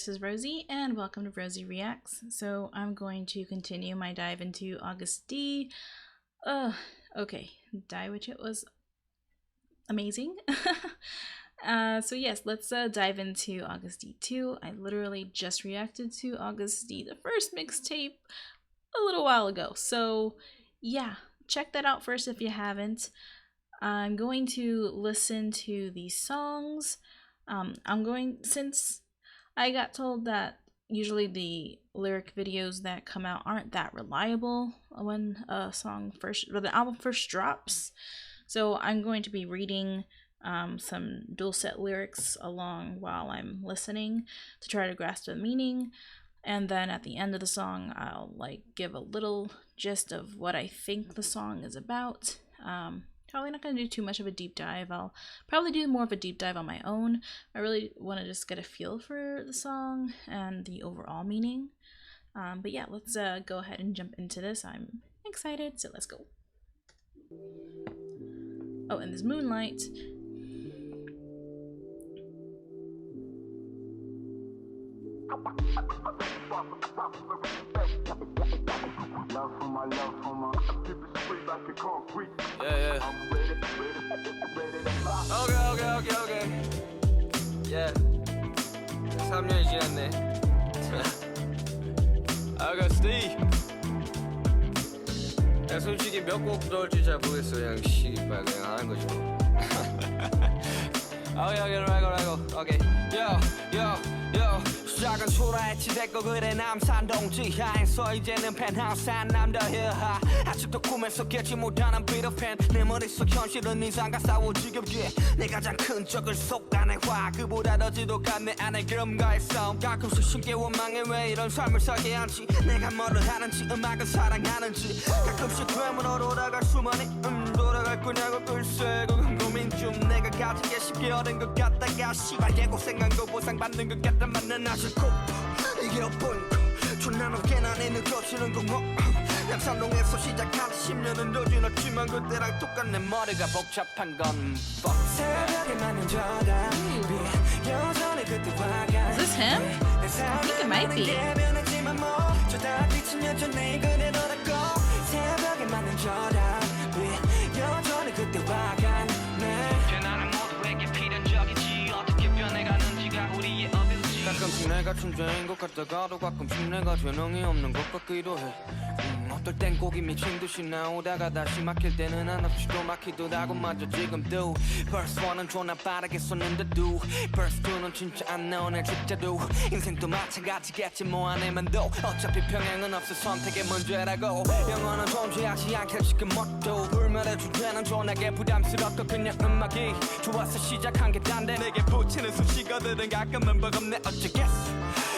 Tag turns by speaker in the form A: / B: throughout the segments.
A: This is Rosie and welcome to Rosie Reacts. So I'm going to continue my dive into Agust D. Okay, Die Witch It was amazing. So yes, let's dive into Agust D-2. I literally just reacted to Agust D, the first mixtape, a little while ago. So yeah, check that out first if you haven't. I'm going to listen to these songs. Since I got told that usually the lyric videos that come out aren't that reliable when the album first drops. So I'm going to be reading some dual set lyrics along while I'm listening to try to grasp the meaning. And then at the end of the song, I'll give a little gist of what I think the song is about. Probably not going to do too much of a deep dive. I'll probably do more of a deep dive on my own. I really want to just get a feel for the song and the overall meaning. But yeah, let's go ahead and jump into this. I'm excited, so let's go. Oh, and there's Moonlight.
B: Yeah. Okay. Yeah. 3년이 지났네. Agust D. 야, 솔직히 몇 곡 넣을지 잘 모르겠어. 그냥 씨발 그냥 하는 거지 뭐. Okay. Yo. 시작은 초라했지 됐고 그래 남산 동지하에서 이제는 펜하우스 한 남자 히하 아직도 꿈에서 깨지 못하는 비트팬 내 머릿속 현실은 인상과 싸워 지겹게 내 가장 큰 적을 속아내 화 그보다 더 지독한 내 안의 그럼과의 싸움 가끔씩 쉽게 원망해 왜 이런 삶을 살게 한지 내가 뭐를 하는지 음악을 사랑하는지 가끔씩 되물어 돌아갈 수만이 돌아갈 거냐고 글쎄 그건 고민 중 내가 가지게 쉽게 얻은 것 같다가 씨발 개고생한 거 보상받는 것 같단 말은 아직 이게 엇보이고 존나 높게 난 있는 것이는 공허 양산동에서 시작한 10년은 더 지났지만 그때랑 똑같네 머리가 복잡한 건 새벽에 맞는 저다 여전히 그때와
A: Is this him? I think it might be.
B: 저다 빛은 여전히 그대로라고 새벽에 맞는 저다 여전히 그때와 같네 나는 모두에게 필연적이지 어떻게 변해가는지가 우리의 어빌지 가끔씩 내가 존재인 것 같다가도 가끔씩 내가 재능이 없는 것 같기도 해 어떨 땐 곡이 미친 듯이 나오다가 다시 막힐 때는 한없이 또 막히도 하고 맞아 지금도 Verse 1은 존나 빠르게 쏟는데도 Verse 2는 진짜 안 나오네 진짜도 인생도 마찬가지겠지 뭐 안 해만도 어차피 평행은 없어 선택의 문제라고 영원은 존재하지 않게 지금 뭣도 불멸의 주제는 존나게 부담스럽고 그냥 음악이 좋아서 시작한 게 단데 내게 붙이는 수식어들은 가끔은 버겁네 어쩌겠어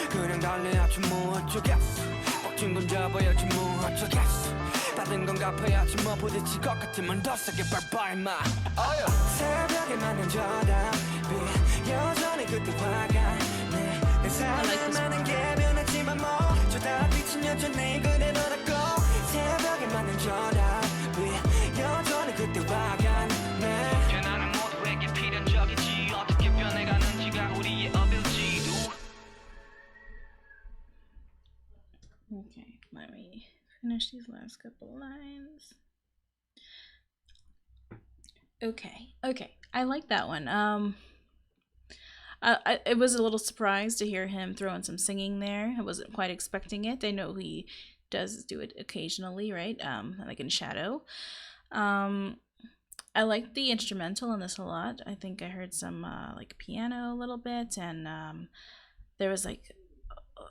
B: 그냥 달려야지 뭐 어쩌겠어 진 건 잡아야지 뭐 어쩌겠어 받은 건 갚아야지 뭐 부딪힐 것 같으면 더 세게 밟아 임마 새벽에 맞는 저답이 여전히 그때와 같네 내 삶에 많은 게 변했지만 뭐 저답빛은 여전히 그대로라고 새벽에 맞는 저답이 여전히 그때와 같네 나는 모두에게 필연적이지 어떻게 변해가는지가 우리의 어빌지도
A: Okay, let me finish these last couple lines. Okay, I like that one. It was a little surprised to hear him throw in some singing there. I wasn't quite expecting it. I know he does do it occasionally, right? Like in Shadow. I liked the instrumental in this a lot. I think I heard some piano a little bit, and there was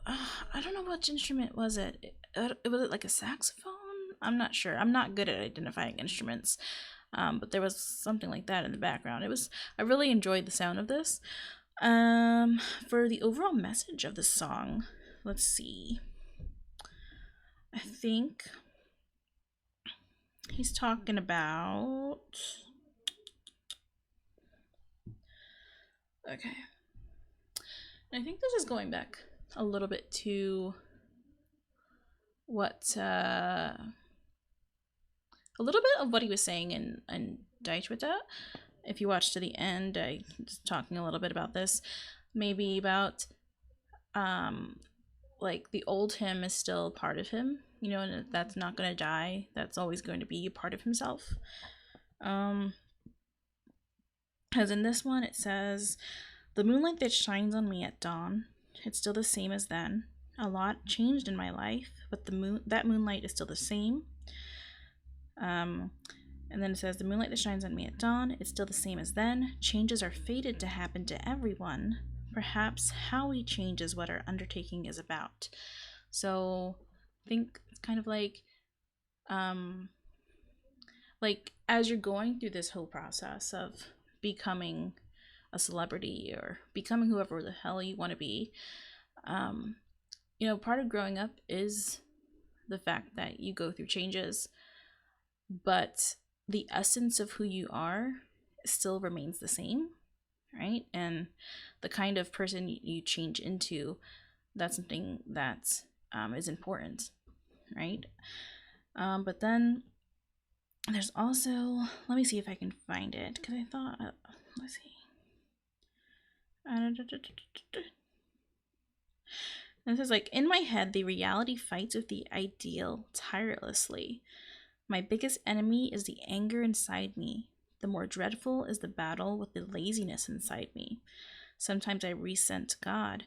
A: I don't know which instrument was it. Was it like a saxophone? I'm not sure. I'm not good at identifying instruments, but there was something like that in the background. I really enjoyed the sound of this. For the overall message of the song, let's see. I think he's talking about. Okay. I think this is going back a little bit to what a little bit of what he was saying in Die Witch It. If you watch to the end, I was talking a little bit about this, maybe about like the old him is still part of him, you know, and that's not going to die. That's always going to be a part of himself. As in this one, it says, the moonlight that shines on me at dawn, it's still the same as then. A lot changed in my life, but that moonlight is still the same. And then it says, the moonlight that shines on me at dawn, it's still the same as then. Changes are fated to happen to everyone. Perhaps how we change is what our undertaking is about. So I think it's kind of like as you're going through this whole process of becoming a celebrity or becoming whoever the hell you want to be, you know, part of growing up is the fact that you go through changes, but the essence of who you are still remains the same, right? And the kind of person you change into, that's something that is important, right? But then there's also, let me see if I can find it, because I thought, let's see. And it says, like, in my head, the reality fights with the ideal tirelessly. My biggest enemy is the anger inside me. The more dreadful is the battle with the laziness inside me. Sometimes I resent God,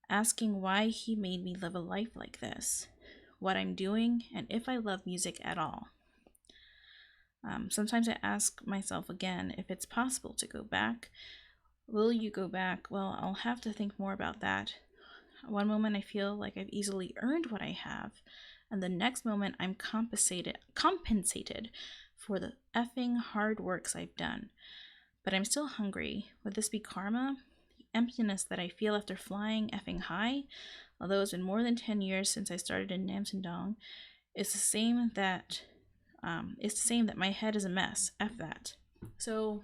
A: asking why he made me live a life like this, what I'm doing, and if I love music at all. Sometimes I ask myself again if it's possible to go back. Will you go back? Well, I'll have to think more about that. One moment I feel like I've easily earned what I have, and the next moment I'm compensated for the effing hard works I've done. But I'm still hungry. Would this be karma? The emptiness that I feel after flying effing high, although it's been more than 10 years since I started in Namsindong, it's the same that my head is a mess. F that. So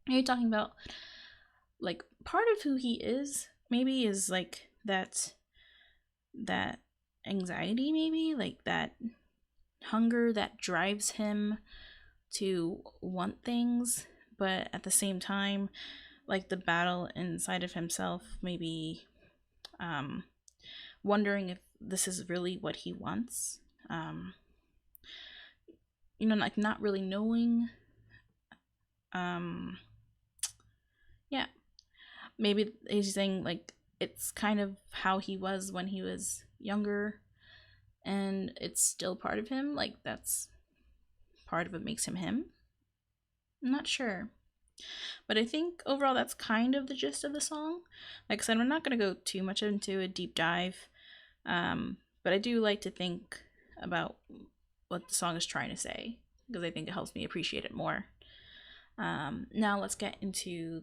A: you're talking about, like, part of who he is maybe is like that anxiety, maybe like that hunger that drives him to want things, but at the same time, like the battle inside of himself, maybe wondering if this is really what he wants. You know, like not really knowing. Yeah, maybe he's saying like it's kind of how he was when he was younger, and it's still part of him. Like that's part of what makes him him. I'm not sure, but I think overall that's kind of the gist of the song. Like I said, we're not going to go too much into a deep dive, but I do like to think about what the song is trying to say, because I think it helps me appreciate it more. Now let's get into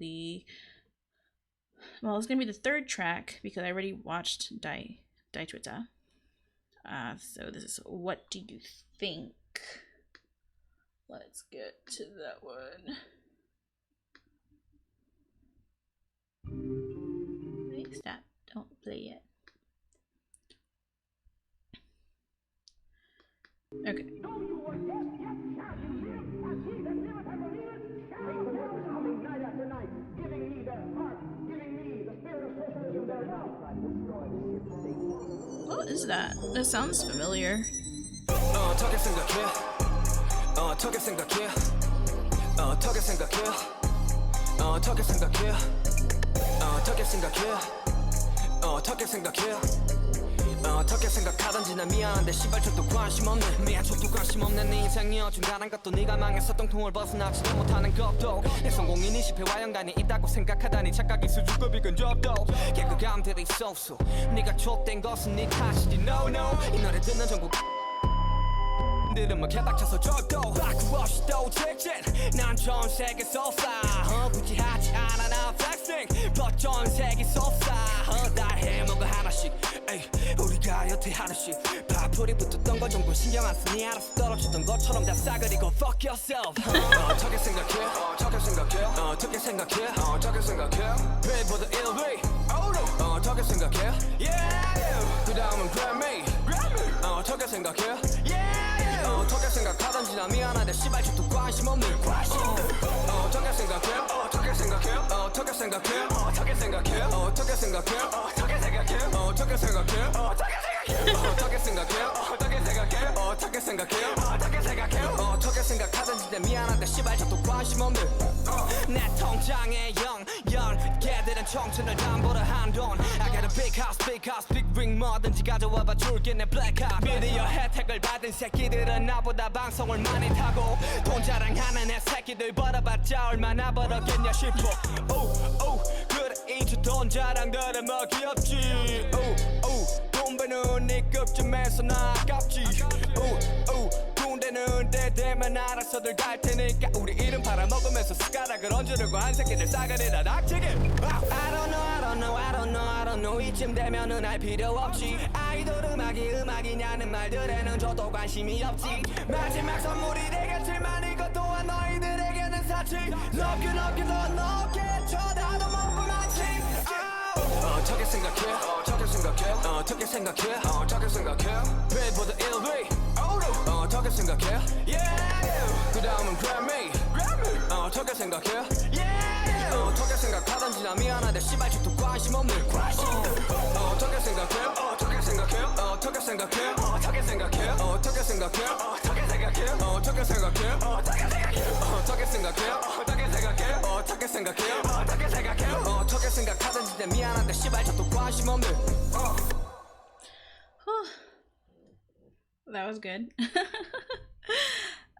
A: it's gonna be the third track because I already watched Die Twitter. So this is What Do You Think? Let's get to that one. Wait, stop. Don't play yet. Okay. What is that? That sounds familiar.
B: 어떻게 생각하던지 난 미안한데 시발 족도 관심 없네 미안 족도 관심 없는 네 인생이어 중간한 것도 네가 망해서 똥통을 벗어나지도 못하는 것도 내 성공인이 실패와 연관이 있다고 생각하다니 착각이 수줍고 비근 접도 개그감들이 쏘쏘 네가 족된 것은 네 탓이지 no no 이 노래 듣는 전국 들으면 개박쳐서 족도 바꾸 없이 또 직진 난 전 세계 쏘싸 굳이 하지 않아 나 flexing but 전 세계 쏘싸 다 해먹어 하나씩 에이 우리가 여태 하나씩 파풀이 붙었던 거 정도 신경 안 쓰니 알아서 떨어졌던 것처럼 다 싸그리고 fuck yourself 어떻게 생각해 어떻게 생각해 어떻게 생각해 어떻게 생각해 Pay보다 1위 어떻게 생각해 yeah 그 다음은 Grammy 어떻게 생각해 yeah 어떻게 생각하던지 나 미안한데 씨발 족도 관심 없는 어떻게 생각해 어떻게 생각해? 어떻게 생각해? 어떻게 생각해? 어떻게 생각해? 어떻게 생각해? 어떻게 생각해? 어떻게 생각해? 어떻게 생각해? 어떻게 생각해? 어떻게 생각해? 어떻게 생각하든지 내 미안한데 씨발 저도 관심 없는 내 통장에 10개들은 청춘을 담보로 한돈 I got a big house, big ring 뭐든지 가져와봐 줄게 내 black card 미디어 혜택을 받은 새끼들은 나보다 방송을 많이 타고 돈 자랑하는 애 새끼들 벌어봤자 얼마나 벌었겠냐 싶어 그래 이제 돈 자랑들은 뭐 귀엽지 돈 버는 네 급쯤에서 나 아깝지 군대는 때 되면 알아서들 갈 테니까 우리 이름 팔아먹으면서 숟가락을 얹으려고 한 새끼들 싸가리라 닥치게 I don't know 이쯤 되면은 알 필요 없지 아이돌 음악이냐는 말들에는 저도 관심이 없지 마지막 선물이 되겠지만 이것 또한 너희들에게는 사치 높게 더 높게 쳐다도 못 보만치 어떻게 생각해? 어떻게 생각해? 어떻게 생각해? 어떻게 생각해? 빌보드 1위 어떻게 생각해? Yeah 그 다음은 Grammy 어떻게 생각해? Yeah 어떻게 생각하든지 나 미안한데 씨발 저도 관심 없는 어떻게 생각해? 어떻게 생각해? 어떻게 생각해? 어떻게 생각해? 어떻게 생각해? 어떻게 생각해? 어떻게 생각해? 어떻게 생각해? 어떻게 생각해? 어떻게 생각해? 어떻게 생각해? 어떻게 생각해? 어떻게 생각하든지 내 미안한데 씨발 저도 관심 없는
A: That was good.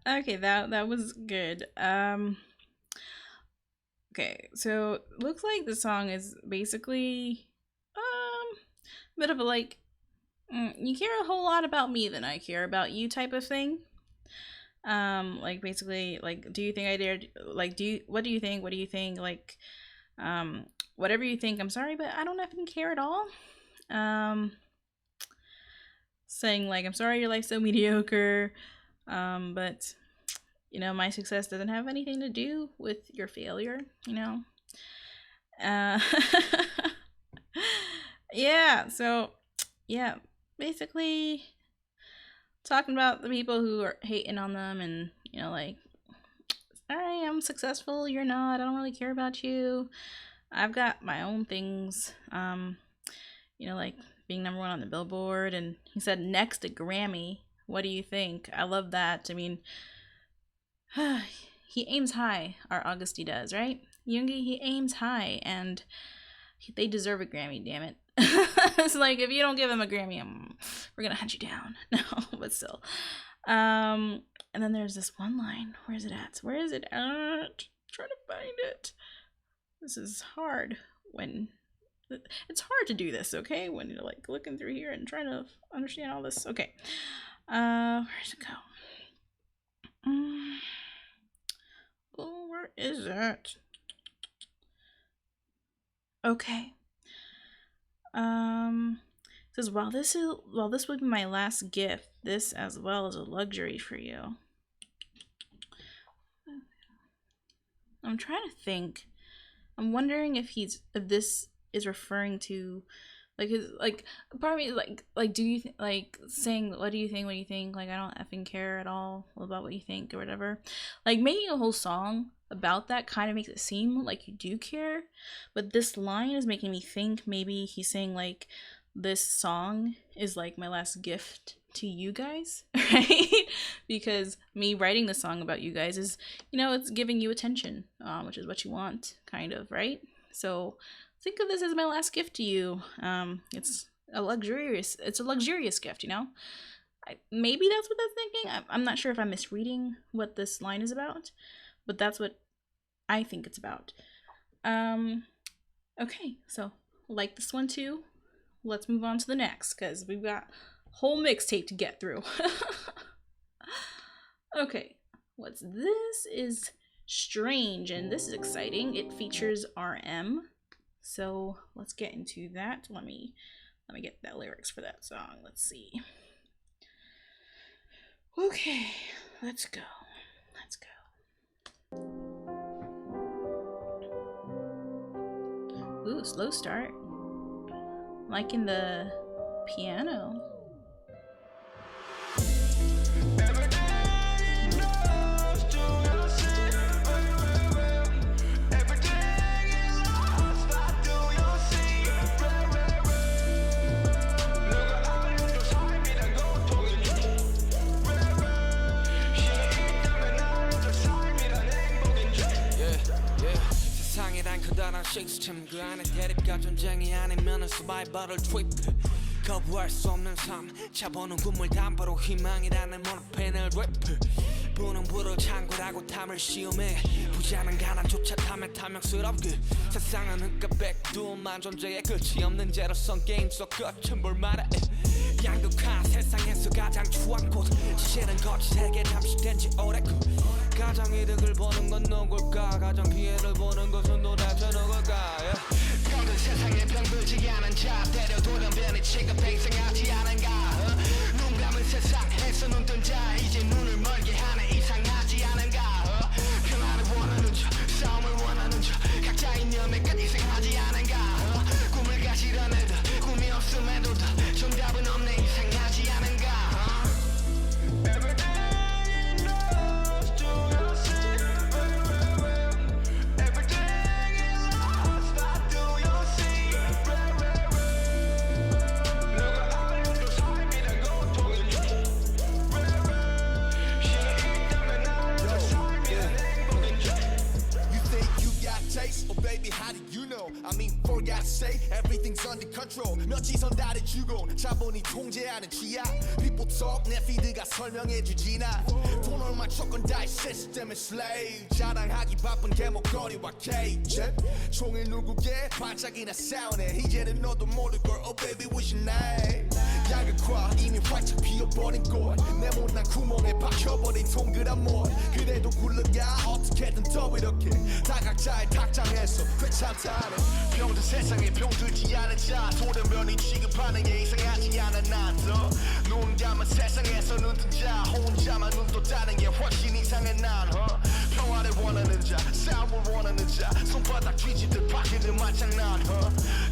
A: Okay, that was good. Okay, so looks like the song is basically a bit of a like you care a whole lot about me than I care about you type of thing. Like basically like do you think I dared like what do you think like whatever you think, I'm sorry but I don't even care at all. Saying like I'm sorry your life's so mediocre, but you know my success doesn't have anything to do with your failure, you know. Yeah, so yeah, basically talking about the people who are hating on them and you know like alright, I'm successful, you're not, I don't really care about you, I've got my own things, you know, like being #1 on the Billboard, and he said next to Grammy. What do you think? I love that. I mean, he aims high, our Agust D does, right? Yoongi, he aims high, and they deserve a Grammy, damn it. It's like, if you don't give them a Grammy, we're gonna hunt you down. No, but still. And then there's this one line. Where is it at? Where is it at? Trying to find it. This is hard when... It's hard to do this, okay? When you're like looking through here and trying to understand all this. Okay. Where's it go? Oh, where is it? Okay. It says while this would be my last gift, this as well is a luxury for you. I'm trying to think. I'm wondering if this is referring to like his like part of me like do you like saying what do you think like I don't effing care at all about what you think or whatever, like making a whole song about that kind of makes it seem like you do care, but this line is making me think maybe he's saying like this song is like my last gift to you guys, right? Because me writing the song about you guys is, you know, it's giving you attention, which is what you want, kind of, right? So think of this as my last gift to you. It's a luxurious gift, you know. Maybe that's what that's thinking. I'm not sure if I'm misreading what this line is about, but that's what I think it's about. Okay, so like this one too. Let's move on to the next because we've got a whole mixtape to get through. Okay, what's this is Strange, and this is exciting. It features RM. So let's get into that. Let me get the lyrics for that song. Let's see. Okay, let's go. Ooh, slow start. Liking the piano.
B: 시스템 그 안에 대립과 전쟁이 아니면은 서바이벌을 트립 거부할 수 없는 삶 차보는 꿈을 담보로 희망이라는 모노펜을 랩 부는 불을 창고라고 탐을 시험해 부자는 가난조차 탐에 탐욕스럽게 세상은 흑과 백두만 존재의 끝이 없는 제로선 게임 속 끝은 볼만해 양극화 세상에서 가장 추한 곳 지시는 거칠게 잠식된 지 오래고 가장 이득을 보는 건 누굴까 가장 피해를 보는 것은 도대체 누굴까 병든 세상에 병들지 않은 자 때려 돌연변이 취급 행생하지 않은가 눈 감은 세상에서 눈 뜬 자 이제 눈을 멀게 하네 이상하지 않은가 평화를 원하는 자 싸움을 원하는 자 각자 이념에 끝 희생하지 않은가 꿈을 가지던 애들 꿈이 없음에도 다 정답은 없네 이상하지 않은가
C: Oh baby, how do you know? I mean, for God's sake, everything's under control. 며칠선 다르주고 자본이 통제하는 취약. People talk, 내 피드가 설명해주지 나. 돈 얼마 조건 다이 시스템의 slave. 자랑하기 바쁜 개목걸이와 cage. 종일 누구게 반짝이나 싸우네. 이제는 너도 모를걸, oh baby, what's your name? 양극화 이미 활짝 피어버린 꽃. 내 못난 구멍에 박혀버린 동그란 못. 그래도 굴러가 어떻게든 더 이렇게 다 각자의 탁장에서 괜찮다네
B: 병든 세상에 병들지 않은 자 돌연변이 취급하는 게 이상하지 않아 난더 눈 감은 세상에서 눈 뜬 자 혼자만 눈 떴다는 게 훨씬 이상해 난 평화를 원하는 자 싸움을 원하는 자 손바닥 뒤집듯 바뀌는 말장난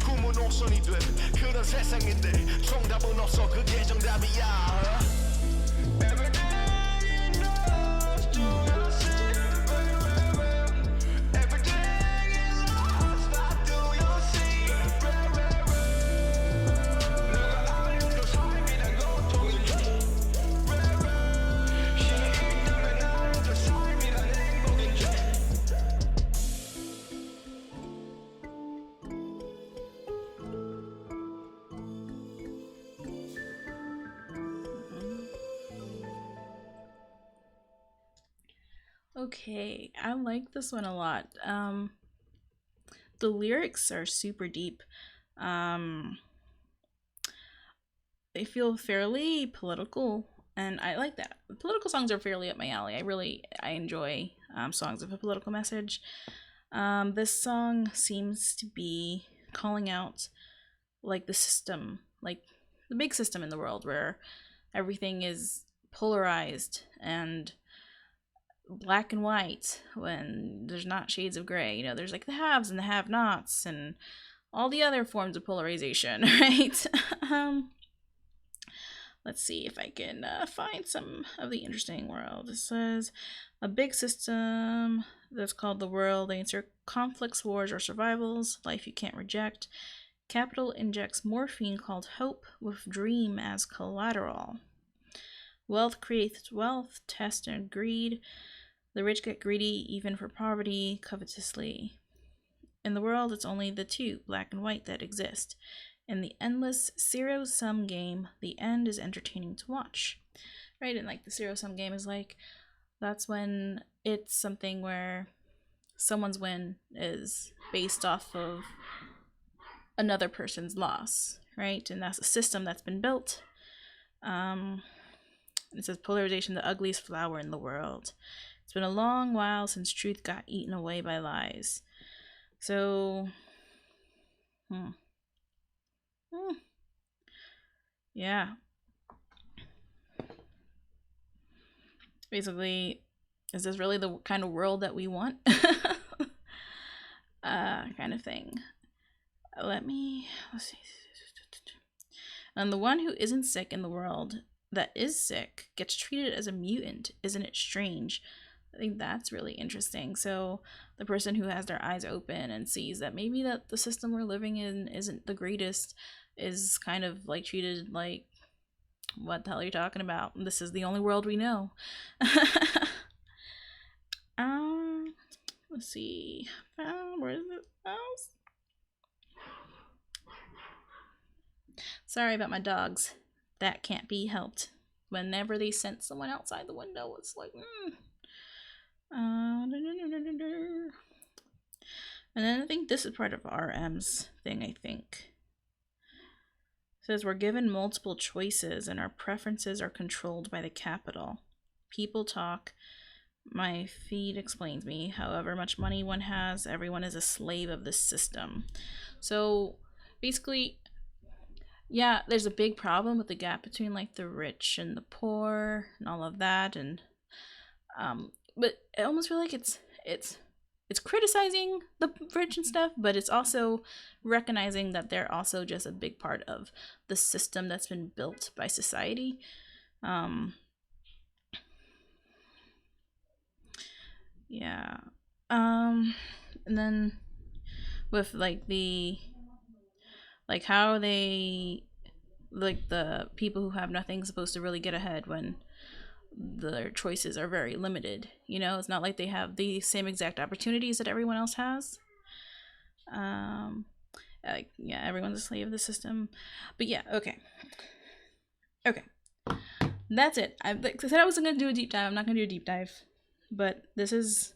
B: 꿈은 옥선이 된 그런 세상인데 정답은 없어 그게 정답이야
A: Okay, I like this one a lot. The lyrics are super deep. They feel fairly political, and I like that. Political songs are fairly up my alley. I enjoy songs with a political message. This song seems to be calling out like the system, like the big system in the world where everything is polarized and black and white when there's not shades of gray. You know, there's like the haves and the have-nots and all the other forms of polarization, right? Let's see if I can find some of the interesting world. It says a big system that's called the world. They insert conflicts, wars, or survivals. Life you can't reject. Capital injects morphine called hope with dream as collateral. Wealth creates wealth, test and greed. The rich get greedy even for poverty, covetously. In the world, it's only the two, black and white, that exist. In the endless zero-sum game, the end is entertaining to watch. Right? And like the zero-sum game is like, that's when it's something where someone's win is based off of another person's loss, right? And that's a system that's been built. It says polarization, the ugliest flower in the world. It's been a long while since truth got eaten away by lies. So, yeah. Basically, is this really the kind of world that we want? Kind of thing. Let's see. And the one who isn't sick in the world that is sick gets treated as a mutant. Isn't it strange? I think that's really interesting. So the person who has their eyes open and sees that maybe that the system we're living in isn't the greatest is kind of like treated like, what the hell are you talking about? This is the only world we know. Let's see. Where is it? Sorry about my dogs. That can't be helped. Whenever they sense someone outside the window, it's like, And then I think this is part of RM's thing, I think. It says we're given multiple choices and our preferences are controlled by the capital. People talk. My feed explains me. However much money one has, everyone is a slave of the system. So basically, yeah, there's a big problem with the gap between like the rich and the poor and all of that, and but I almost feel like it's criticizing the rich and stuff, but it's also recognizing that they're also just a big part of the system that's been built by society. Yeah. And then with like the how they like the people who have nothing supposed to really get ahead when their choices are very limited. You know, it's not like they have the same exact opportunities that everyone else has. Yeah, everyone's a slave of the system. But yeah, okay. That's it. I said I wasn't gonna do a deep dive. I'm not gonna do a deep dive. But this is,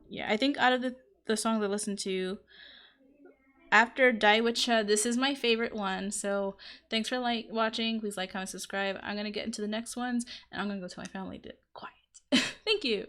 A: yeah, I think out of the songs I listened to after Daiwacha, this is my favorite one. So thanks for watching. Please like, comment, subscribe. I'm gonna get into the next ones, and I'm gonna go tell my family to quiet. Thank you.